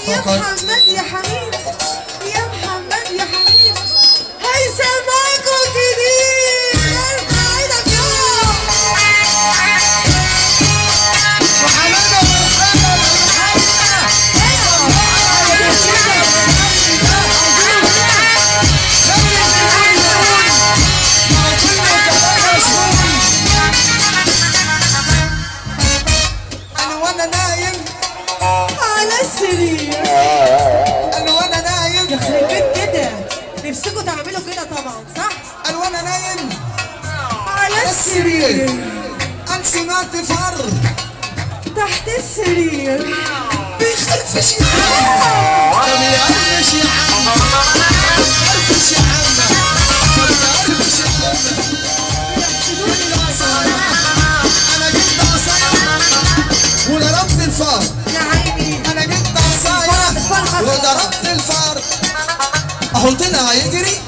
يا محمد يا حبيب، يا محمد يا حبيب، هيسمعكوا جديد. ارفع ايدك يلا. وحماده ومحمد انا وانا نايم على السرير. انا وانا نايم يخرب بيت كده، نفسكوا تعملوا كده طبعا صح؟ انا وانا نايم على السرير، انا سمعت فر تحت السرير بيخرفش يا عم، طب يعرفش يا عم، يعرفش يا عم، طب يعرفش يا عم. يحسدوني العصاية انا جبت عصاية وضربت الفار، يا عيني. انا جبت عصاية وضربت الفار، اهو طلع يجري